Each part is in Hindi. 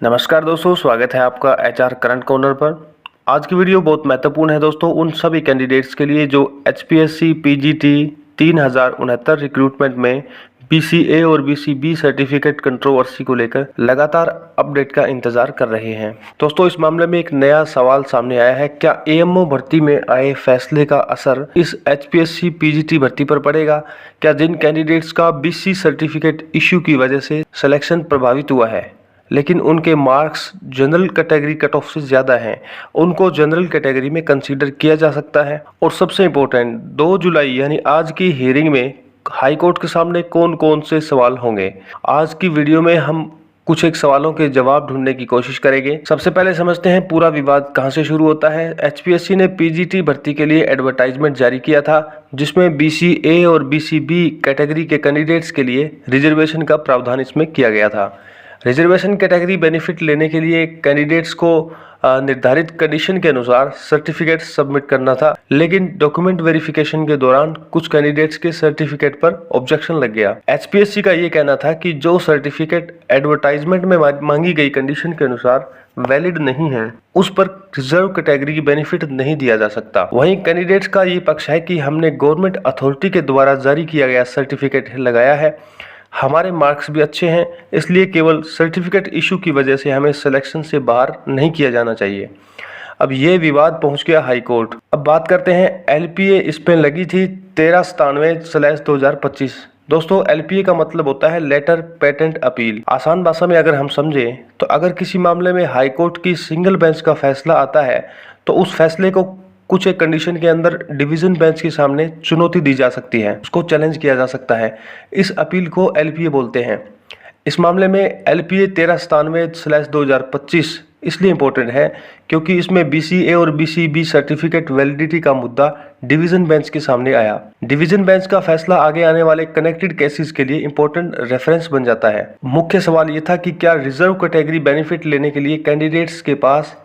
नमस्कार दोस्तों, स्वागत है आपका एचआर करंट कॉर्नर पर। आज की वीडियो बहुत महत्वपूर्ण है दोस्तों उन सभी कैंडिडेट्स के लिए जो एचपीएससी पीजीटी 3069 रिक्रूटमेंट में बीसीए और बीसीबी सर्टिफिकेट कंट्रोवर्सी को लेकर लगातार अपडेट का इंतजार कर रहे हैं। दोस्तों, इस मामले में एक नया सवाल सामने आया है। क्या एएमओ भर्ती में आए फैसले का असर इस एचपीएससी पीजीटी भर्ती पर पड़ेगा? क्या जिन कैंडिडेट्स का बीसी सर्टिफिकेट इश्यू की वजह से सिलेक्शन प्रभावित हुआ है लेकिन उनके marks general category cut off से ज़्यादा हैं, उनको जनरल कैटेगरी में कंसीडर किया जा सकता है? और सबसे इम्पोर्टेंट, 2 जुलाई यानी आज की हियरिंग में हाई कोर्ट के सामने कौन कौन से सवाल होंगे? आज की वीडियो में हम कुछ एक सवालों के जवाब ढूंढने की कोशिश करेंगे। सबसे पहले समझते हैं पूरा विवाद कहां से शुरू होता है। एचपीएससी ने पीजीटी भर्ती के लिए एडवर्टाइजमेंट जारी किया था जिसमें बीसीए और बीसीबी कैटेगरी के कैंडिडेट्स के लिए रिजर्वेशन का प्रावधान इसमें किया गया था। रिजर्वेशन कैटेगरी बेनिफिट लेने के लिए कैंडिडेट्स को निर्धारित कंडीशन के अनुसार सर्टिफिकेट सबमिट करना था, लेकिन डॉक्यूमेंट वेरिफिकेशन के दौरान कुछ कैंडिडेट्स के सर्टिफिकेट पर ऑब्जेक्शन लग गया। एचपीएससी का ये कहना था कि जो सर्टिफिकेट एडवर्टाइजमेंट में मांगी गई कंडीशन के अनुसार वैलिड नहीं है, उस पर रिजर्व कैटेगरी की बेनिफिट नहीं दिया जा सकता। वहीं कैंडिडेट्स का ये पक्ष है कि हमने गवर्नमेंट अथॉरिटी के द्वारा जारी किया गया सर्टिफिकेट लगाया है, हमारे मार्क्स भी अच्छे हैं, इसलिए केवल सर्टिफिकेट इशू की वजह से हमें सिलेक्शन से बाहर नहीं किया जाना चाहिए। अब ये विवाद पहुंच गया हाई कोर्ट। अब बात करते हैं एलपीए इस पे लगी थी 1397/2025। दोस्तों, एलपीए का मतलब होता है लेटर पेटेंट अपील। आसान भाषा में अगर हम समझें तो अगर किसी मामले में हाई कोर्ट की सिंगल बेंच का फैसला आता है तो उस फैसले को कुछ एक कंडीशन के अंदर डिवीजन बेंच के सामने चुनौती दी जा सकती है, उसको चैलेंज किया जा सकता है। इस अपील को एलपीए बोलते हैं। इस मामले में एलपीए 1397/2025 इसलिए इम्पोर्टेंट है क्योंकि इसमें बीसीए और बीसीबी सर्टिफिकेट वैलिडिटी का मुद्दा डिवीजन बेंच के सामने आया। डिवीजन बेंच का फैसला आगे आने वाले कनेक्टेड केसेस के लिए इम्पोर्टेंट रेफरेंस बन जाता है। मुख्य सवाल ये था कि क्या रिजर्व कैटेगरी बेनिफिट लेने के लिए कैंडिडेट्स के पास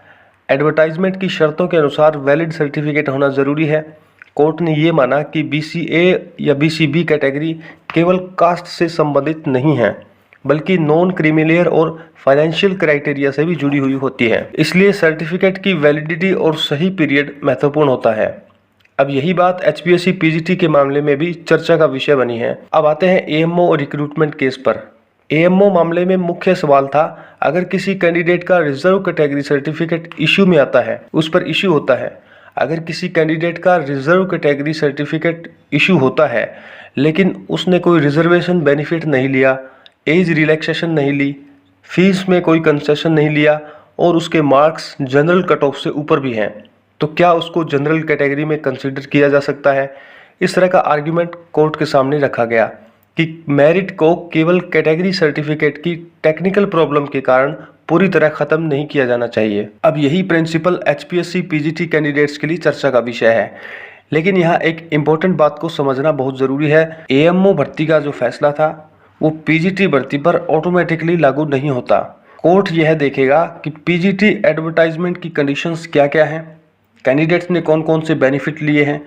एडवर्टाइजमेंट की शर्तों के अनुसार वैलिड सर्टिफिकेट होना जरूरी है। कोर्ट ने ये माना कि बीसीए या बीसीबी कैटेगरी केवल कास्ट से संबंधित नहीं है बल्कि नॉन क्रीमिलियर और फाइनेंशियल क्राइटेरिया से भी जुड़ी हुई होती है, इसलिए सर्टिफिकेट की वैलिडिटी और सही पीरियड महत्वपूर्ण होता है। अब यही बात एचपीएससी पीजीटी के मामले में भी चर्चा का विषय बनी है। अब आते हैं एएमओ और रिक्रूटमेंट केस पर। एएमओ मामले में मुख्य सवाल था, अगर किसी कैंडिडेट का रिजर्व कैटेगरी सर्टिफिकेट इशू में आता है, उस पर इशू होता है, अगर किसी कैंडिडेट का रिजर्व कैटेगरी सर्टिफिकेट इशू होता है लेकिन उसने कोई रिजर्वेशन बेनिफिट नहीं लिया, एज रिलैक्सेशन नहीं ली, फीस में कोई कंसेशन नहीं लिया और उसके मार्क्स जनरल कट ऑफ से ऊपर भी हैं, तो क्या उसको जनरल कैटेगरी में कंसिडर किया जा सकता है? इस तरह का आर्ग्यूमेंट कोर्ट के सामने रखा गया कि मेरिट को केवल कैटेगरी सर्टिफिकेट की टेक्निकल प्रॉब्लम के कारण पूरी तरह खत्म नहीं किया जाना चाहिए। अब यही प्रिंसिपल एचपीएससी पीजीटी कैंडिडेट्स के लिए चर्चा का विषय है, लेकिन यहाँ एक इम्पोर्टेंट बात को समझना बहुत जरूरी है। एएमओ भर्ती का जो फैसला था वो पीजीटी भर्ती पर ऑटोमेटिकली लागू नहीं होता। कोर्ट यह देखेगा कि पीजीटी एडवर्टाइजमेंट की कंडीशंस क्या क्या हैं, कैंडिडेट्स ने कौन कौन से बेनिफिट लिए हैं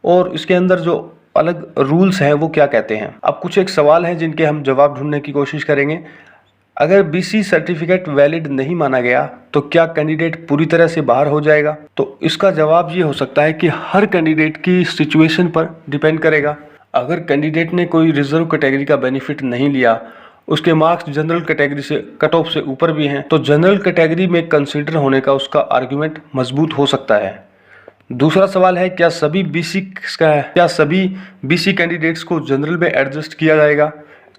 और इसके अंदर जो अलग रूल्स हैं वो क्या कहते हैं। अब कुछ एक सवाल हैं जिनके हम जवाब ढूंढने की कोशिश करेंगे। अगर बीसी सर्टिफिकेट वैलिड नहीं माना गया तो क्या कैंडिडेट पूरी तरह से बाहर हो जाएगा? तो इसका जवाब ये हो सकता है कि हर कैंडिडेट की सिचुएशन पर डिपेंड करेगा। अगर कैंडिडेट ने कोई रिजर्व कैटेगरी का बेनिफिट नहीं लिया, उसके मार्क्स जनरल कैटेगरी से कट ऑफ से ऊपर भी हैं, तो जनरल कैटेगरी में कंसिडर होने का उसका आर्ग्यूमेंट मजबूत हो सकता है। दूसरा सवाल है, क्या सभी बीसी कैंडिडेट्स को जनरल में एडजस्ट किया जाएगा?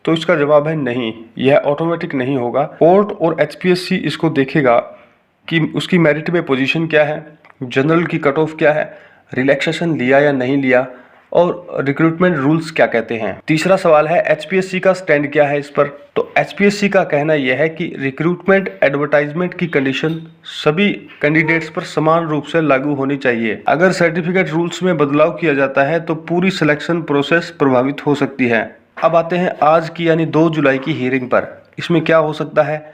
तो इसका जवाब है नहीं, यह ऑटोमेटिक नहीं होगा। कोर्ट और एचपीएससी इसको देखेगा कि उसकी मेरिट में पोजीशन क्या है, जनरल की कट ऑफ क्या है, रिलैक्सेशन लिया या नहीं लिया और रिक्रूटमेंट रूल्स क्या कहते हैं। तीसरा सवाल है, एचपीएससी का स्टैंड क्या है इस पर? तो एचपीएससी का कहना यह है कि रिक्रूटमेंट एडवर्टाइजमेंट की कंडीशन सभी कैंडिडेट्स पर समान रूप से लागू होनी चाहिए। अगर सर्टिफिकेट रूल्स में बदलाव किया जाता है तो पूरी सिलेक्शन प्रोसेस प्रभावित हो सकती है। अब आते हैं आज की यानी 2 जुलाई की हियरिंग पर। इसमें क्या हो सकता है?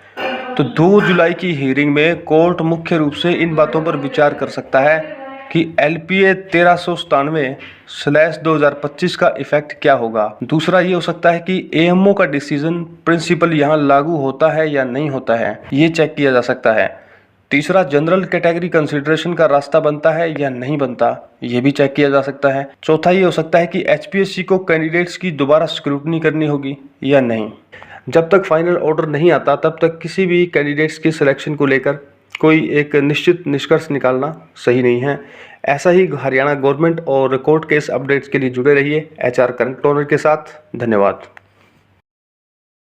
तो 2 जुलाई की हियरिंग में कोर्ट मुख्य रूप से इन बातों पर विचार कर सकता है कि LPA 1397/2025 का इफेक्ट क्या होगा। दूसरा ये हो सकता है कि AMO का डिसीजन प्रिंसिपल यहाँ लागू होता है या नहीं होता है, ये चेक किया जा सकता है। तीसरा, जनरल कैटेगरी कंसिडरेशन का रास्ता बनता है या नहीं बनता, ये भी चेक किया जा सकता है। चौथा ये हो सकता है कि HPSC को कैंडिडेट्स की दोबारा स्क्रूटनी करनी होगी या नहीं। जब तक फाइनल ऑर्डर नहीं आता तब तक किसी भी कैंडिडेट्स की सिलेक्शन को लेकर कोई एक निश्चित निष्कर्ष निकालना सही नहीं है। ऐसा ही हरियाणा गवर्नमेंट और कोर्ट केस अपडेट्स के लिए जुड़े रहिए HR करंट कॉर्नर के साथ। धन्यवाद।